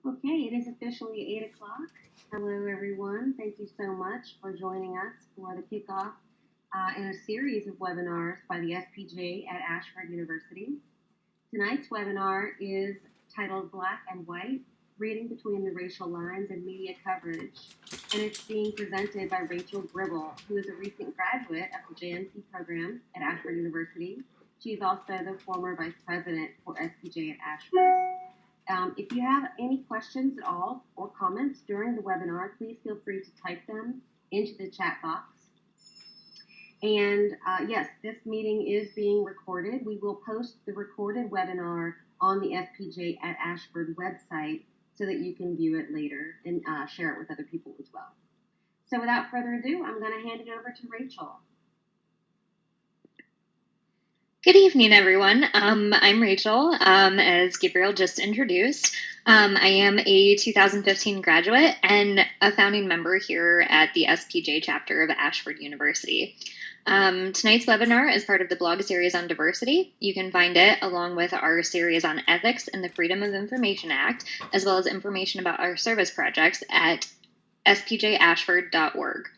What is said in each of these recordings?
Okay, it is officially 8 o'clock. Hello, everyone. Thank you so much for joining us for the kickoff in a series of webinars by the SPJ at Ashford University. Tonight's webinar is titled Black and White, Reading Between the Racial Lines in Media Coverage, and it's being presented by Rachel Gribble, who is a recent graduate of the JMC program at Ashford University. She's also the former vice president for SPJ at Ashford. If you have any questions at all or comments during the webinar, please feel free to type them into the chat box. And yes, this meeting is being recorded. We will post the recorded webinar on the SPJ at Ashford website so that you can view it later and share it with other people as well. So without further ado, I'm going to hand it over to Rachel. Good evening, everyone. I'm Rachel, as Gabriel just introduced. I am a 2015 graduate and a founding member here at the SPJ chapter of Ashford University. Tonight's webinar is part of the blog series on diversity. You can find it along with our series on ethics and the Freedom of Information Act, as well as information about our service projects at spjashford.org.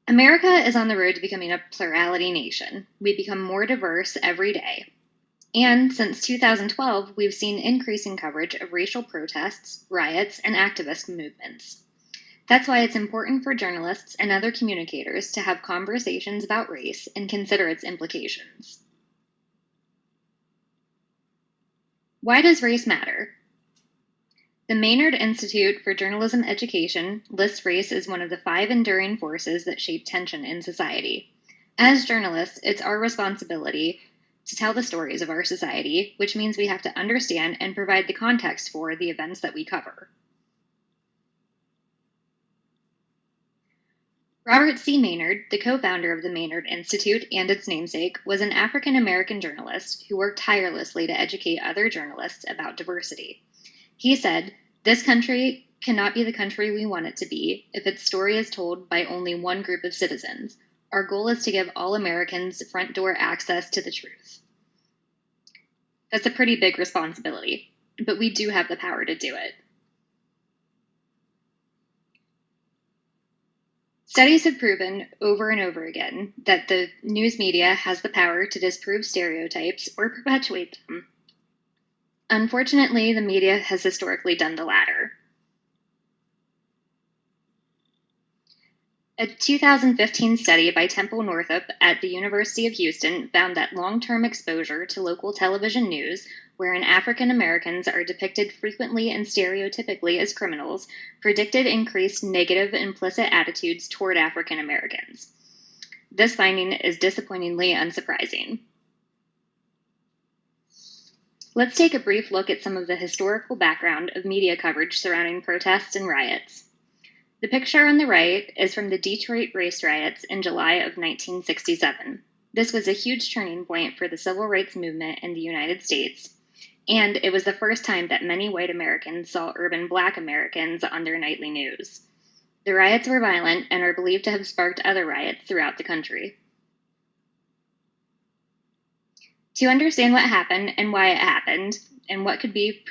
America is on the road to becoming a plurality nation. We become more diverse every day. And since 2012, we've seen increasing coverage of racial protests, riots, and activist movements. That's why it's important for journalists and other communicators to have conversations about race and consider its implications. Why does race matter? The Maynard Institute for Journalism Education lists race as one of the 5 enduring forces that shape tension in society. As journalists, it's our responsibility to tell the stories of our society, which means we have to understand and provide the context for the events that we cover. Robert C. Maynard, the co-founder of the Maynard Institute and its namesake, was an African-American journalist who worked tirelessly to educate other journalists about diversity. He said, "This country cannot be the country we want it to be if its story is told by only one group of citizens. Our goal is to give all Americans front door access to the truth." That's a pretty big responsibility, but we do have the power to do it. Studies have proven over and over again that the news media has the power to disprove stereotypes or perpetuate them. Unfortunately, the media has historically done the latter. A 2015 study by Temple Northup at the University of Houston found that long-term exposure to local television news, wherein African Americans are depicted frequently and stereotypically as criminals, predicted increased negative implicit attitudes toward African Americans. This finding is disappointingly unsurprising. Let's take a brief look at some of the historical background of media coverage surrounding protests and riots. The picture on the right is from the Detroit race riots in July of 1967. This was a huge turning point for the civil rights movement in the United States, and it was the first time that many white Americans saw urban Black Americans on their nightly news. The riots were violent and are believed to have sparked other riots throughout the country. To understand what happened and why it happened, and what could be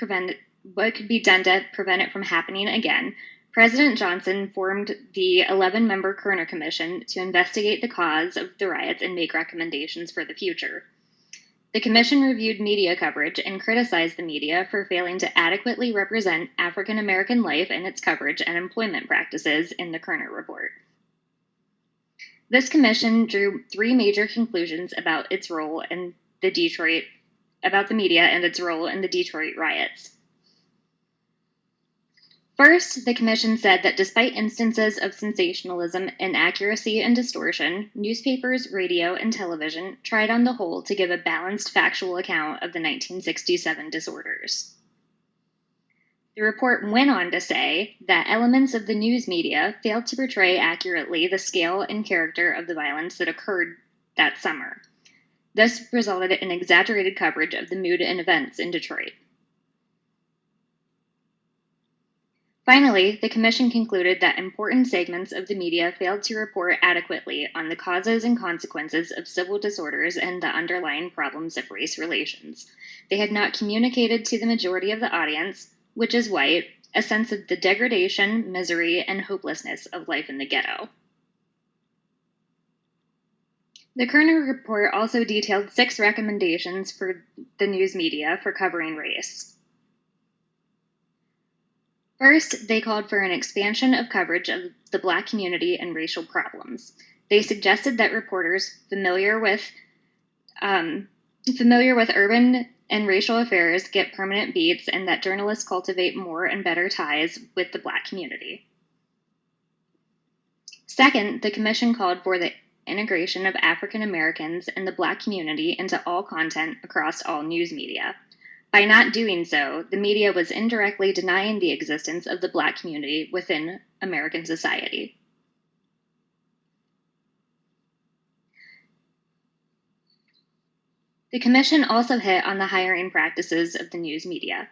done to prevent it from happening again, President Johnson formed the 11-member Kerner Commission to investigate the cause of the riots and make recommendations for the future. The commission reviewed media coverage and criticized the media for failing to adequately represent African American life in its coverage and employment practices in the Kerner Report. This commission drew 3 major conclusions about its role in about the media and its role in the Detroit riots. First, the commission said that despite instances of sensationalism, inaccuracy, and distortion, newspapers, radio, and television tried on the whole to give a balanced factual account of the 1967 disorders. The report went on to say that elements of the news media failed to portray accurately the scale and character of the violence that occurred that summer. This resulted in exaggerated coverage of the mood and events in Detroit. Finally, the Commission concluded that important segments of the media failed to report adequately on the causes and consequences of civil disorders and the underlying problems of race relations. They had not communicated to the majority of the audience, which is white, a sense of the degradation, misery, and hopelessness of life in the ghetto. The Kerner report also detailed 6 recommendations for the news media for covering race. First, they called for an expansion of coverage of the Black community and racial problems. They suggested that reporters familiar with urban and racial affairs get permanent beats, and that journalists cultivate more and better ties with the Black community. Second, the Commission called for the integration of African Americans and the Black community into all content across all news media. By not doing so, the media was indirectly denying the existence of the Black community within American society. The Commission also hit on the hiring practices of the news media.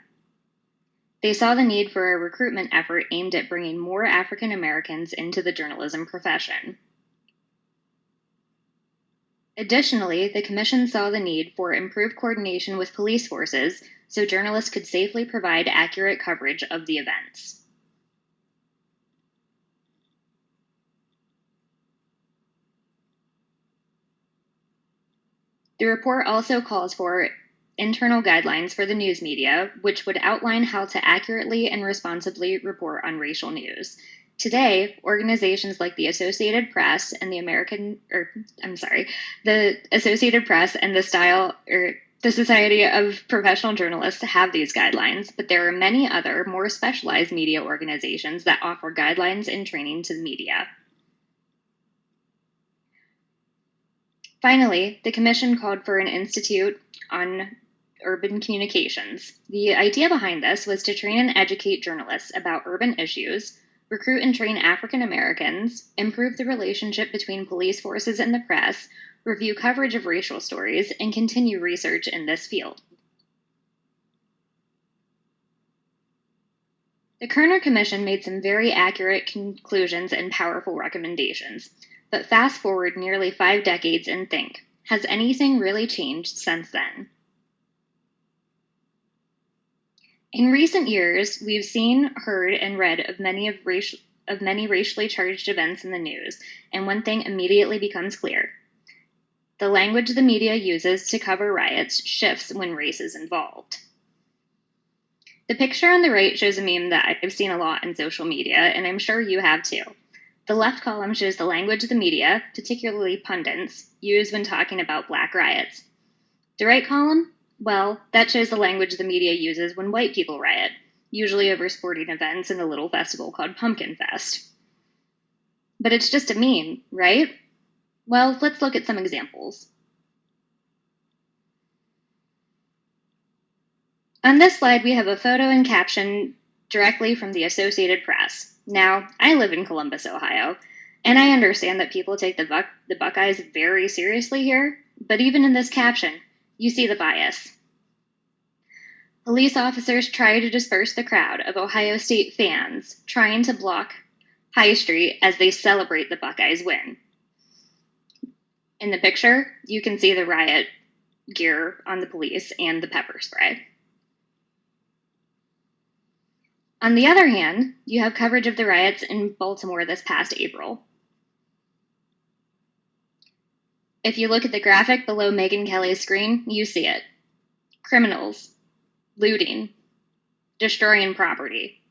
They saw the need for a recruitment effort aimed at bringing more African Americans into the journalism profession. Additionally, the Commission saw the need for improved coordination with police forces so journalists could safely provide accurate coverage of the events. The report also calls for internal guidelines for the news media, which would outline how to accurately and responsibly report on racial news. Today, organizations like the Associated Press and the Associated Press and the Society of Professional Journalists have these guidelines, but there are many other, more specialized media organizations that offer guidelines and training to the media. Finally, the Commission called for an institute on urban communications. The idea behind this was to train and educate journalists about urban issues, recruit and train African Americans, improve the relationship between police forces and the press, review coverage of racial stories, and continue research in this field. The Kerner Commission made some very accurate conclusions and powerful recommendations. But fast forward nearly 5 decades and think, has anything really changed since then? In recent years, we've seen, heard, and read of many racially charged events in the news, and one thing immediately becomes clear. The language the media uses to cover riots shifts when race is involved. The picture on the right shows a meme that I've seen a lot on social media, and I'm sure you have too. The left column shows the language the media, particularly pundits, use when talking about Black riots. The right column? Well, that shows the language the media uses when white people riot, usually over sporting events and a little festival called Pumpkin Fest. But it's just a meme, right? Well, let's look at some examples. On this slide, we have a photo and caption directly from the Associated Press. Now, I live in Columbus, Ohio, and I understand that people take the Buckeyes very seriously here, but even in this caption, you see the bias. Police officers try to disperse the crowd of Ohio State fans trying to block High Street as they celebrate the Buckeyes' win. In the picture, you can see the riot gear on the police and the pepper spray. On the other hand, you have coverage of the riots in Baltimore this past April. If you look at the graphic below Megyn Kelly's screen, you see it. Criminals, looting, destroying property.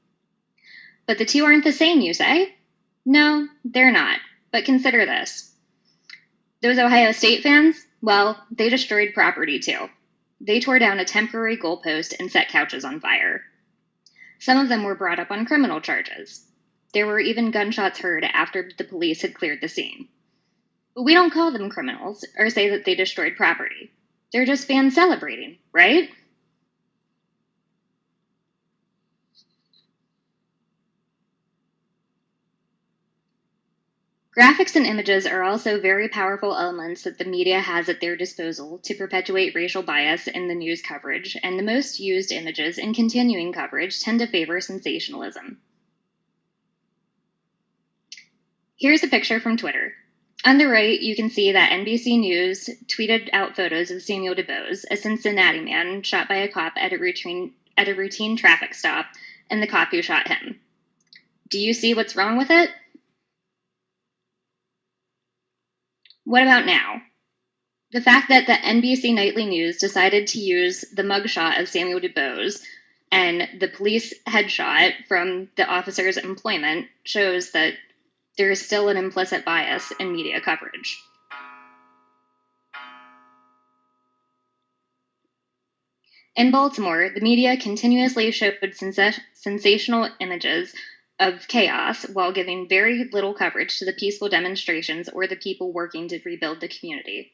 But the two aren't the same, you say? No, they're not. But consider this. Those Ohio State fans, well, they destroyed property too. They tore down a temporary goalpost and set couches on fire. Some of them were brought up on criminal charges. There were even gunshots heard after the police had cleared the scene. But we don't call them criminals or say that they destroyed property. They're just fans celebrating, right? Graphics and images are also very powerful elements that the media has at their disposal to perpetuate racial bias in the news coverage, and the most used images in continuing coverage tend to favor sensationalism. Here's a picture from Twitter. On the right, you can see that NBC News tweeted out photos of Samuel DuBose, a Cincinnati man shot by a cop at a routine traffic stop, and the cop who shot him. Do you see what's wrong with it? What about now? The fact that the NBC Nightly News decided to use the mugshot of Samuel DuBose and the police headshot from the officer's employment shows that there is still an implicit bias in media coverage. In Baltimore, the media continuously showed sensational images of chaos while giving very little coverage to the peaceful demonstrations or the people working to rebuild the community.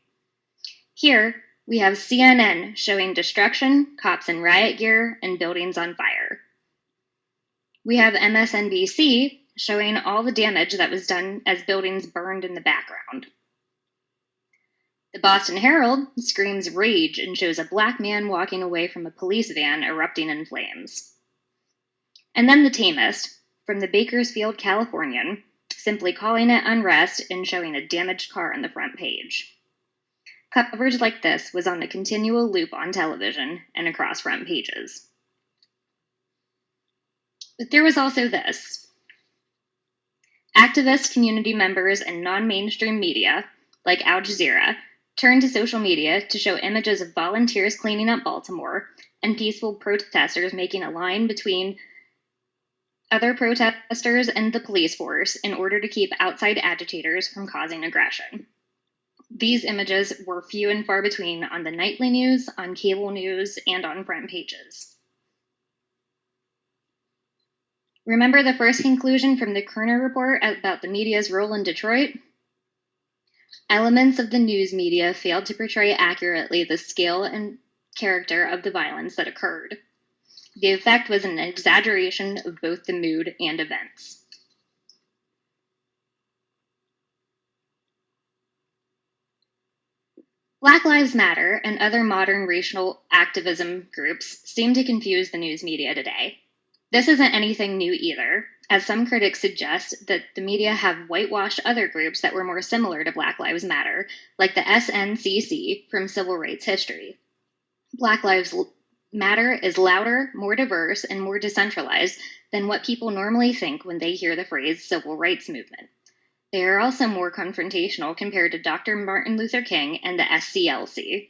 Here, we have CNN showing destruction, cops in riot gear, and buildings on fire. We have MSNBC showing all the damage that was done as buildings burned in the background. The Boston Herald screams rage and shows a black man walking away from a police van erupting in flames. And then the tamest, from the Bakersfield Californian, simply calling it unrest and showing a damaged car on the front page. Coverage like this was on a continual loop on television and across front pages. But there was also this. Activist community members and non-mainstream media, like Al Jazeera, turned to social media to show images of volunteers cleaning up Baltimore and peaceful protesters making a line between other protesters and the police force in order to keep outside agitators from causing aggression. These images were few and far between on the nightly news, on cable news, and on front pages. Remember the first conclusion from the Kerner report about the media's role in Detroit? Elements of the news media failed to portray accurately the scale and character of the violence that occurred. The effect was an exaggeration of both the mood and events. Black Lives Matter and other modern racial activism groups seem to confuse the news media today. This isn't anything new either, as some critics suggest that the media have whitewashed other groups that were more similar to Black Lives Matter, like the SNCC from civil rights history. Black Lives Matter is louder, more diverse, and more decentralized than what people normally think when they hear the phrase civil rights movement. They are also more confrontational compared to Dr. Martin Luther King and the SCLC.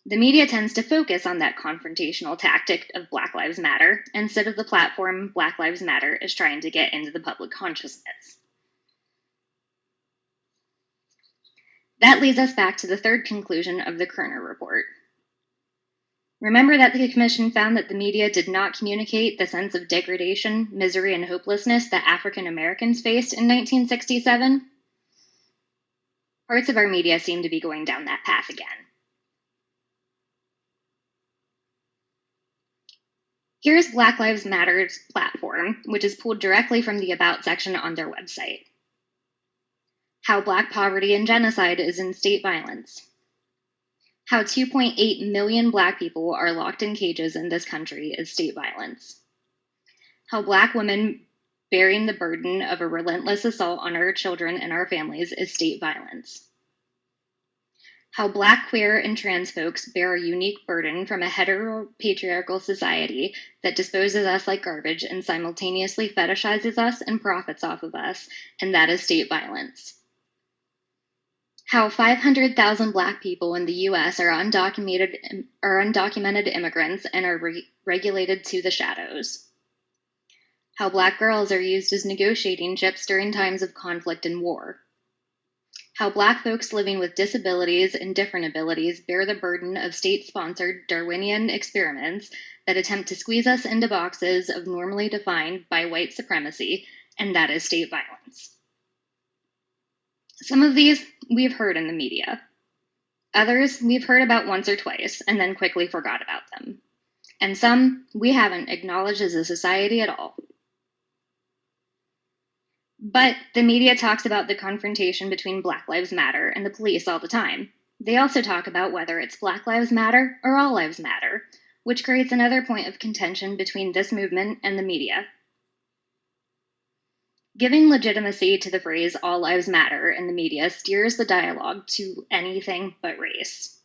The media tends to focus on that confrontational tactic of Black Lives Matter instead of the platform Black Lives Matter is trying to get into the public consciousness. That leads us back to the third conclusion of the Kerner report. Remember that the Commission found that the media did not communicate the sense of degradation, misery, and hopelessness that African Americans faced in 1967? Parts of our media seem to be going down that path again. Here's Black Lives Matter's platform, which is pulled directly from the About section on their website. How Black poverty and genocide is in state violence. How 2.8 million Black people are locked in cages in this country is state violence. How Black women bearing the burden of a relentless assault on our children and our families is state violence. How Black, queer, and trans folks bear a unique burden from a heteropatriarchal society that disposes us like garbage and simultaneously fetishizes us and profits off of us, and that is state violence. How 500,000 Black people in the U.S. are undocumented immigrants and are regulated to the shadows. How Black girls are used as negotiating chips during times of conflict and war. How Black folks living with disabilities and different abilities bear the burden of state-sponsored Darwinian experiments that attempt to squeeze us into boxes of normally defined by white supremacy, and that is state violence. Some of these we've heard in the media. Others we've heard about once or twice and then quickly forgot about them. And some we haven't acknowledged as a society at all. But the media talks about the confrontation between Black Lives Matter and the police all the time. They also talk about whether it's Black Lives Matter or All Lives Matter, which creates another point of contention between this movement and the media. Giving legitimacy to the phrase "all lives matter" in the media steers the dialogue to anything but race.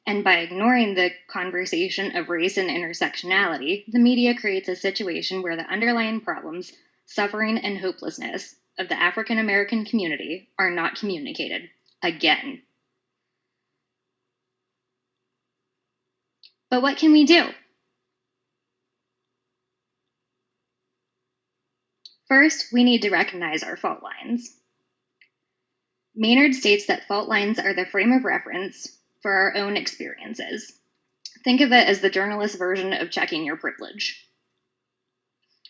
And by ignoring the conversation of race and intersectionality, the media creates a situation where the underlying problems, suffering, and hopelessness of the African American community are not communicated. Again. But what can we do? First, we need to recognize our fault lines. Maynard states that fault lines are the frame of reference for our own experiences. Think of it as the journalist's version of checking your privilege.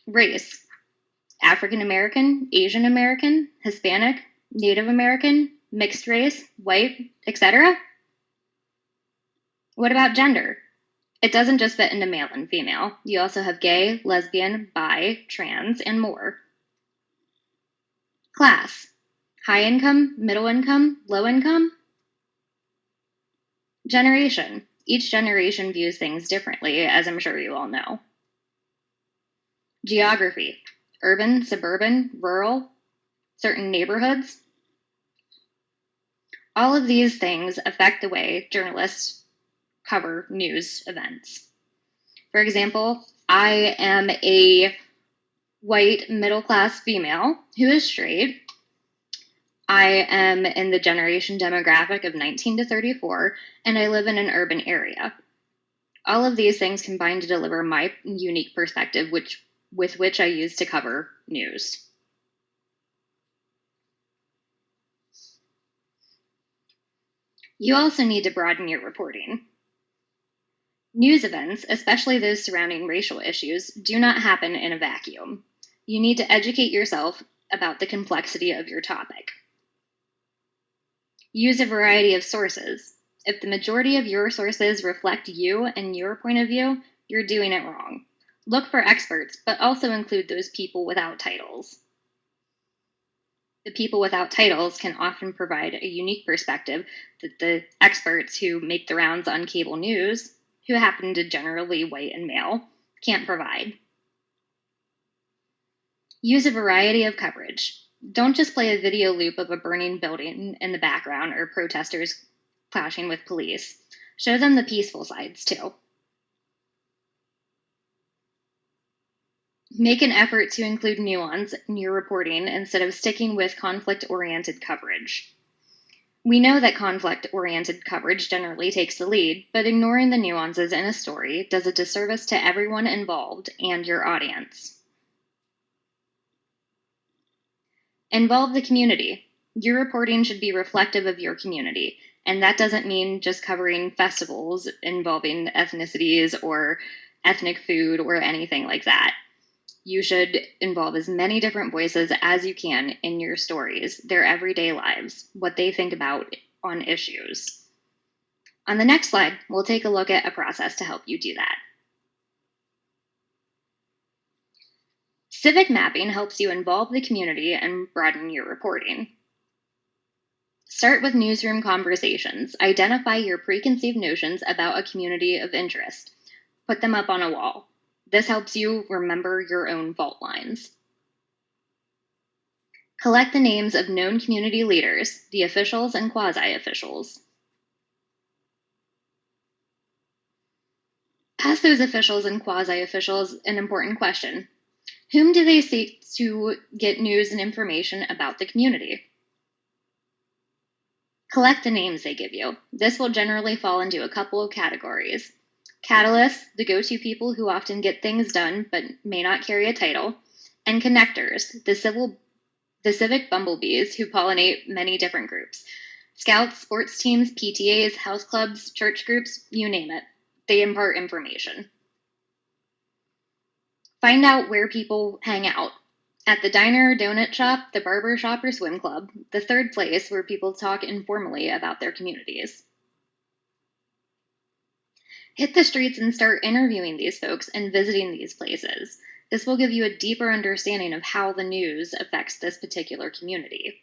Race: African American, Asian American, Hispanic, Native American, mixed race, white, etc. What about gender? It doesn't just fit into male and female. You also have gay, lesbian, bi, trans, and more. Class: high income, middle income, low income. Generation: each generation views things differently, as I'm sure you all know. Geography: urban, suburban, rural, certain neighborhoods. All of these things affect the way journalists cover news events. For example, I am a white middle-class female who is straight. I am in the generation demographic of 19 to 34, and I live in an urban area. All of these things combine to deliver my unique perspective, with which I use to cover news. You also need to broaden your reporting. News events, especially those surrounding racial issues, do not happen in a vacuum. You need to educate yourself about the complexity of your topic. Use a variety of sources. If the majority of your sources reflect you and your point of view, you're doing it wrong. Look for experts, but also include those people without titles. The people without titles can often provide a unique perspective that the experts who make the rounds on cable news, who happen to generally white and male, can't provide. Use a variety of coverage. Don't just play a video loop of a burning building in the background or protesters clashing with police. Show them the peaceful sides too. Make an effort to include nuance in your reporting instead of sticking with conflict-oriented coverage. We know that conflict-oriented coverage generally takes the lead, but ignoring the nuances in a story does a disservice to everyone involved and your audience. Involve the community. Your reporting should be reflective of your community, and that doesn't mean just covering festivals involving ethnicities or ethnic food or anything like that. You should involve as many different voices as you can in your stories, their everyday lives, what they think about on issues. On the next slide, we'll take a look at a process to help you do that. Civic mapping helps you involve the community and broaden your reporting. Start with newsroom conversations. Identify your preconceived notions about a community of interest. Put them up on a wall. This helps you remember your own fault lines. Collect the names of known community leaders, the officials and quasi-officials. Ask those officials and quasi-officials an important question. Whom do they seek to get news and information about the community? Collect the names they give you. This will generally fall into a couple of categories. Catalysts, the go-to people who often get things done but may not carry a title, and connectors, the civic bumblebees who pollinate many different groups. Scouts, sports teams, PTAs, house clubs, church groups, you name it. They impart information. Find out where people hang out. At the diner or donut shop, the barber shop or swim club, the third place where people talk informally about their communities. Hit the streets and start interviewing these folks and visiting these places. This will give you a deeper understanding of how the news affects this particular community.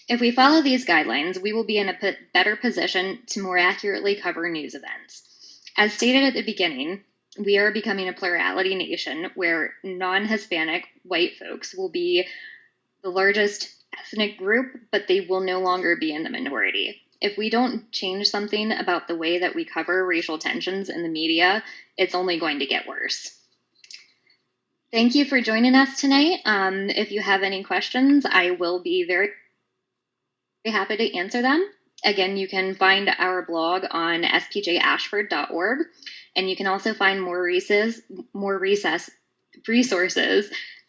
If we follow these guidelines, we will be in a better position to more accurately cover news events. As stated at the beginning, we are becoming a plurality nation where non-Hispanic white folks will be the largest ethnic group, but they will no longer be in the minority. If we don't change something about the way that we cover racial tensions in the media, it's only going to get worse. Thank you for joining us tonight. If you have any questions, I will be very happy to answer them. Again, you can find our blog on spjashford.org, and you can also find more resources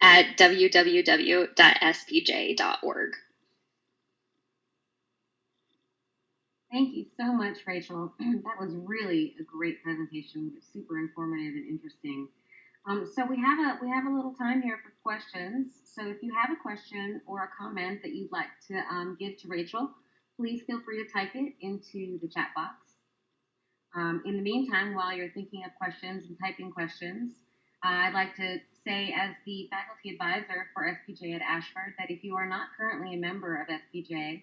at www.spj.org. Thank you so much, Rachel. That was really a great presentation, super informative and interesting. So we have a little time here for questions. So if you have a question or a comment that you'd like to give to Rachel, please feel free to type it into the chat box. In the meantime, while you're thinking of questions and typing questions, I'd like to say, as the faculty advisor for SPJ at Ashford, that if you are not currently a member of SPJ,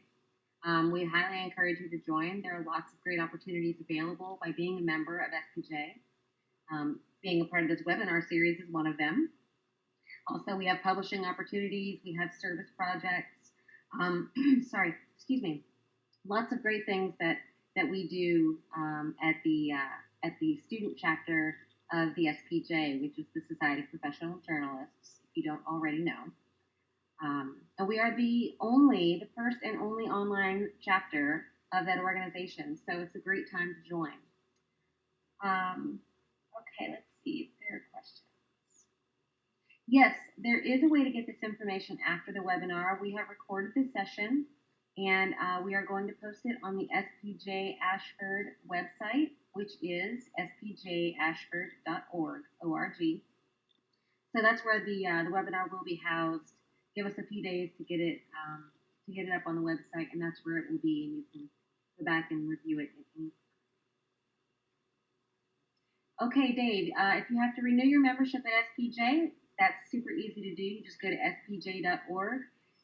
we highly encourage you to join. There are lots of great opportunities available by being a member of SPJ. Being a part of this webinar series is one of them. Also, we have publishing opportunities. We have service projects. Lots of great things that we do at the student chapter of the SPJ, which is the Society of Professional Journalists, if you don't already know. And we are the first and only online chapter of that organization, so it's a great time to join. Okay, let's see if there are questions. Yes, there is a way to get this information after the webinar. We have recorded this session, and we are going to post it on the SPJ Ashford website, which is spjashford.org. So that's where the webinar will be housed. Give us a few days to get it up on the website, and that's where it will be, and you can go back and review it. Okay, Dave, if you have to renew your membership at SPJ, that's super easy to do. You just go to spj.org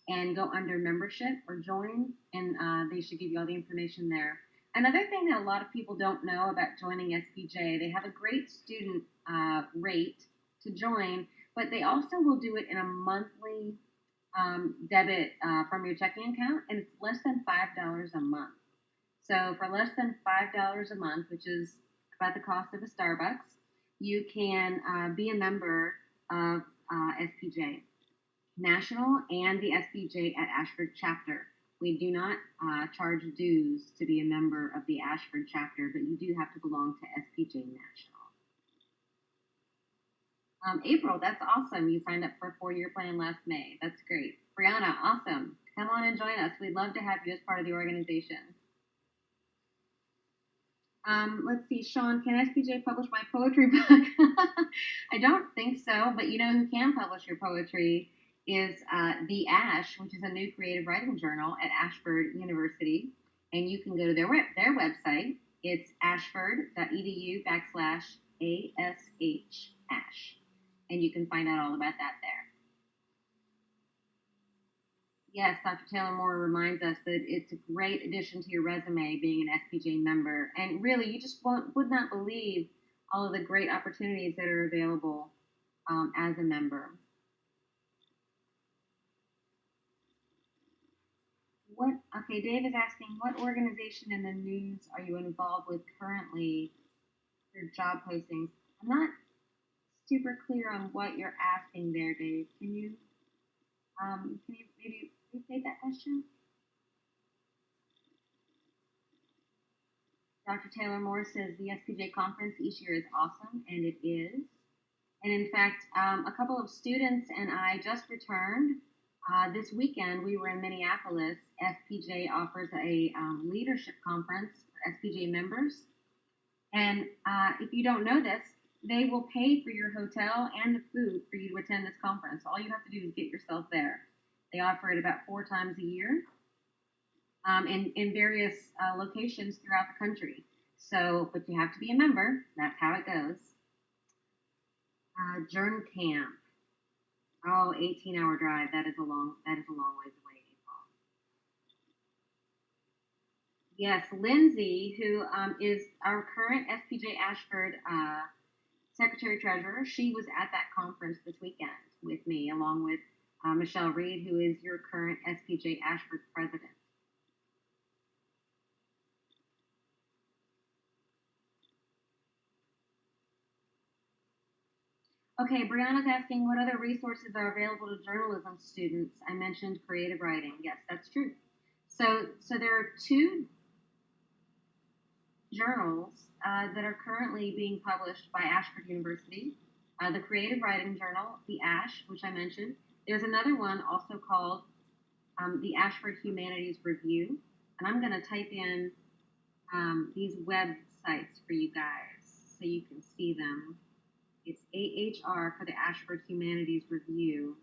and go under membership or join, and they should give you all the information there. Another thing that a lot of people don't know about joining SPJ, they have a great student rate to join, but they also will do it in a monthly debit from your checking account, and it's less than $5 a month. So for less than $5 a month, which is about the cost of a Starbucks, you can be a member of SPJ National and the SPJ at Ashford chapter. We do not charge dues to be a member of the Ashford chapter, but you do have to belong to SPJ National. April, that's awesome. You signed up for a 4-year plan last May. That's great. Brianna, awesome. Come on and join us. We'd love to have you as part of the organization. Let's see, Sean, can SPJ publish my poetry book? I don't think so, but you know who can publish your poetry is The Ash, which is a new creative writing journal at Ashford University, and you can go to their website. It's ashford.edu/ASH, and you can find out all about that there. Yes, Dr. Taylor Moore reminds us that it's a great addition to your resume being an SPJ member. And really, you just would not believe all of the great opportunities that are available as a member. Okay, Dave is asking, what organization in the news are you involved with currently for job postings? I'm not super clear on what you're asking there, Dave. Can you maybe restate that question? Dr. Taylor Moore says the SPJ conference each year is awesome, and it is. And in fact, a couple of students and I just returned. This weekend, we were in Minneapolis. SPJ offers a leadership conference for SPJ members. And if you don't know this, they will pay for your hotel and the food for you to attend this conference. All you have to do is get yourself there. They offer it about 4 times a year in various locations throughout the country. So, but you have to be a member. That's how it goes. Journ Camp. Oh, 18-hour drive. That is a long ways away, Yes, Lindsay, who is our current SPJ Ashford Secretary Treasurer, she was at that conference this weekend with me, along with Michelle Reed, who is your current SPJ Ashford President. Okay, Brianna's asking what other resources are available to journalism students. I mentioned creative writing. Yes, that's true. So there are two journals that are currently being published by Ashford University. The Creative Writing Journal, the ASH, which I mentioned. There's another one also called the Ashford Humanities Review. And I'm going to type in these websites for you guys so you can see them. It's AHR for the Ashford Humanities Review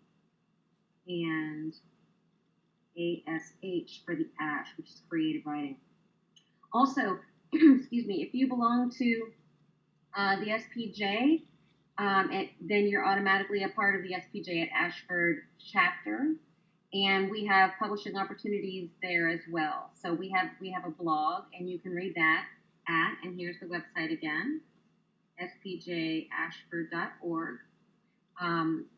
and ASH for the ASH, which is creative writing. Also, excuse me, if you belong to the SPJ, then you're automatically a part of the SPJ at Ashford chapter, and we have publishing opportunities there as well. So we have a blog, and you can read that at, and here's the website again, spjashford.org.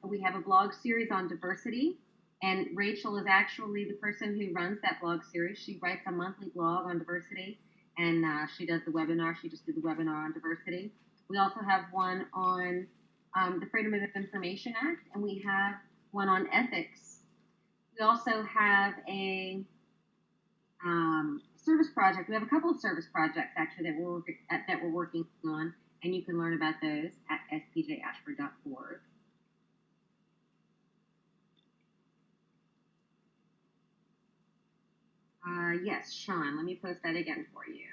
We have a blog series on diversity, and Rachel is actually the person who runs that blog series. She writes a monthly blog on diversity, and she does the webinar. She just did the webinar on diversity. We also have one on the Freedom of Information Act, and we have one on ethics. We also have a service project. We have a couple of service projects actually that we're working on, and you can learn about those at spjashford.org. Yes, Sean, let me post that again for you.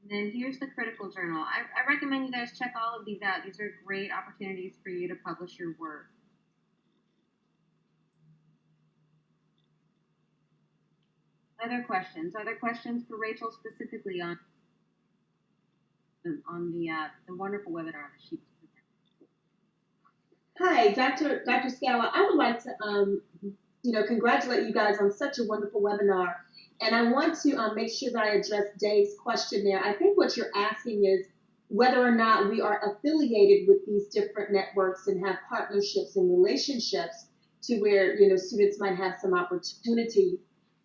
And then here's the Critical Journal. I recommend you guys check all of these out. These are great opportunities for you to publish your work. Other questions? Other questions for Rachel specifically on the wonderful webinar that she presented? Hi, Dr. Scala. I would like to congratulate you guys on such a wonderful webinar. And I want to make sure that I address Dave's question there. I think what you're asking is whether or not we are affiliated with these different networks and have partnerships and relationships to where students might have some opportunity.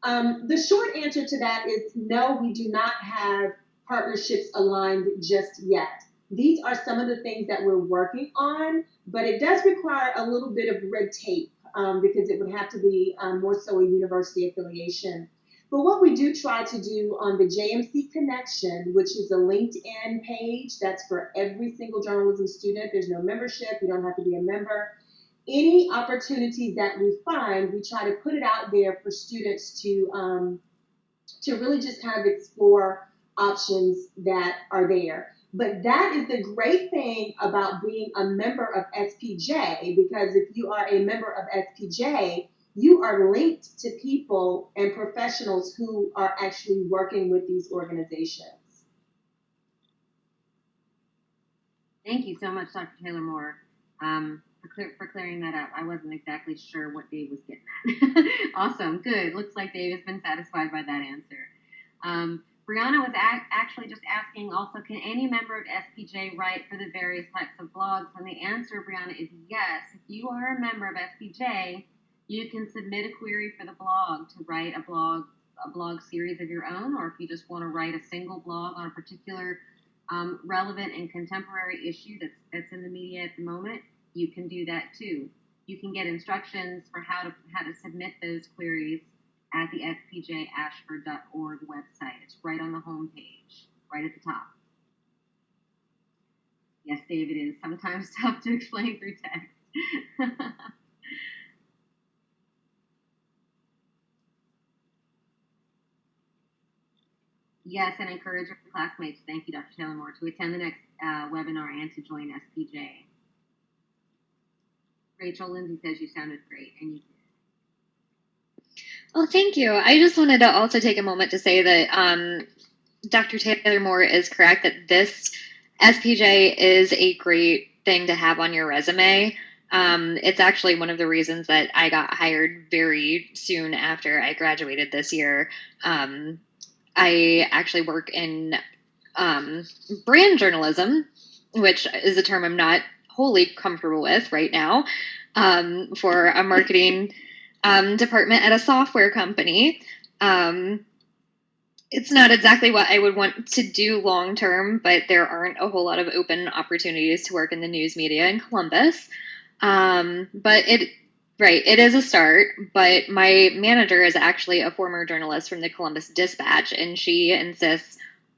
The short answer to that is no, we do not have partnerships aligned just yet. These are some of the things that we're working on, but it does require a little bit of red tape because it would have to be more so a university affiliation. But what we do try to do on the JMC Connection, which is a LinkedIn page that's for every single journalism student, there's no membership, you don't have to be a member. Any opportunities that we find, we try to put it out there for students to really just kind of explore options that are there. But that is the great thing about being a member of SPJ, because if you are a member of SPJ, you are linked to people and professionals who are actually working with these organizations. Thank you so much, Dr. Taylor Moore, for clearing that up. I wasn't exactly sure what Dave was getting at. Awesome, good. Looks like Dave has been satisfied by that answer. Brianna was actually just asking also, can any member of SPJ write for the various types of blogs? And the answer, Brianna, is yes. If you are a member of SPJ, you can submit a query for the blog to write a blog series of your own, or if you just want to write a single blog on a particular relevant and contemporary issue that's in the media at the moment, you can do that too. You can get instructions for how to submit those queries at the spjashford.org website. It's right on the home page, right at the top. Yes, David, it is sometimes tough to explain through text. Yes, and encourage your classmates, thank you, Dr. Taylor Moore, to attend the next webinar and to join SPJ. Rachel, Lindsay says you sounded great, and you did. Well, thank you. I just wanted to also take a moment to say that Dr. Taylor Moore is correct that this SPJ is a great thing to have on your resume. It's actually one of the reasons that I got hired very soon after I graduated this year. I actually work in brand journalism, which is a term I'm not wholly comfortable with right now, for a marketing department at a software company. It's not exactly what I would want to do long term, but there aren't a whole lot of open opportunities to work in the news media in Columbus. But it is a start. But my manager is actually a former journalist from the Columbus Dispatch, and she insists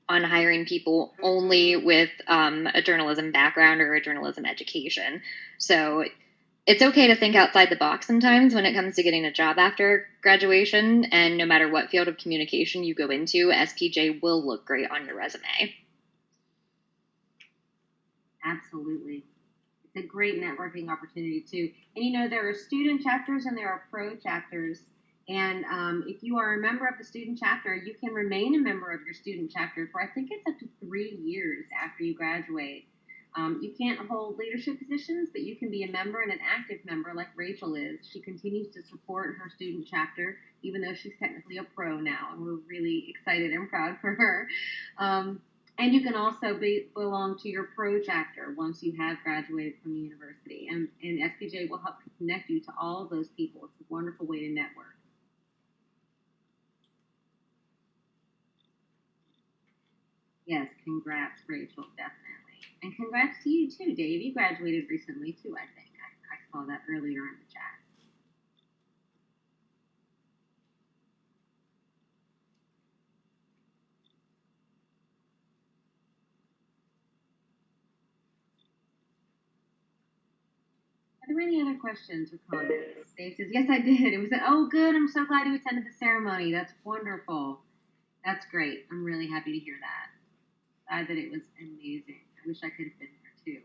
on hiring people only with a journalism background or a journalism education. So it's okay to think outside the box sometimes when it comes to getting a job after graduation, and no matter what field of communication you go into, SPJ will look great on your resume. Absolutely. It's a great networking opportunity too. And there are student chapters and there are pro chapters. And if you are a member of the student chapter, you can remain a member of your student chapter for, I think it's up to 3 years after you graduate. You can't hold leadership positions, but you can be a member and an active member like Rachel is. She continues to support her student chapter, even though she's technically a pro now, and we're really excited and proud for her. And you can also belong to your pro chapter once you have graduated from the university. And SPJ will help connect you to all of those people. It's a wonderful way to network. Yes, congrats, Rachel, definitely. And congrats to you too, Dave. You graduated recently too, I think. I saw that earlier in the chat. Are there any other questions or comments? Dave says, yes, I did. It was oh, good. I'm so glad you attended the ceremony. That's wonderful. That's great. I'm really happy to hear that. Glad that it was amazing. I wish I could have been there too.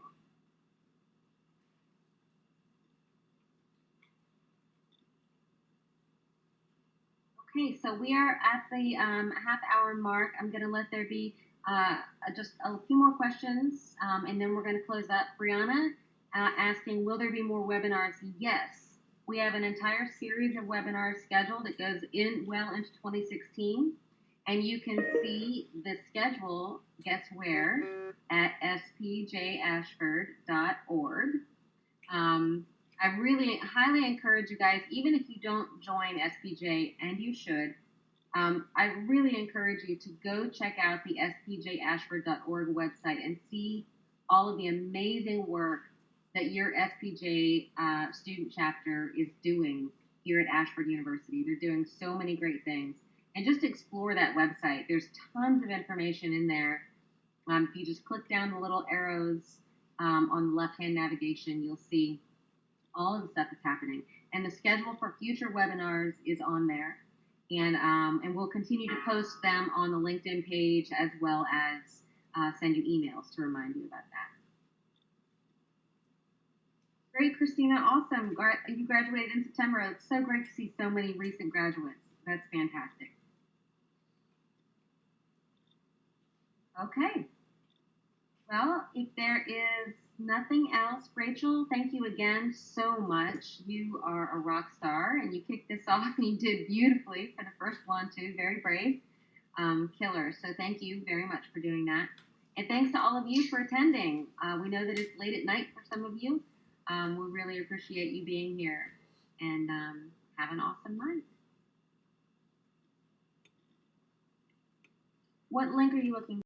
Okay, so we are at the half-hour mark. I'm going to let there be just a few more questions, and then we're going to close up. Brianna asking, will there be more webinars? Yes. We have an entire series of webinars scheduled. It goes well into 2016, and you can see the schedule, guess where, at spjashford.org. I really highly encourage you guys, even if you don't join SPJ, and you should, I really encourage you to go check out the spjashford.org website and see all of the amazing work that your SPJ student chapter is doing here at Ashford University. They're doing so many great things. And just explore that website. There's tons of information in there. If you just click down the little arrows on the left-hand navigation, you'll see all of the stuff that's happening. And the schedule for future webinars is on there. And we'll continue to post them on the LinkedIn page, as well as send you emails to remind you about that. Great, Christina. Awesome. You graduated in September. It's so great to see so many recent graduates. That's fantastic. Okay. Well, if there is nothing else, Rachel, thank you again so much. You are a rock star, and you kicked this off, and you did beautifully for the first one, too. Very brave. Killer. So thank you very much for doing that. And thanks to all of you for attending. We know that it's late at night for some of you. We really appreciate you being here, and have an awesome night. What link are you looking for?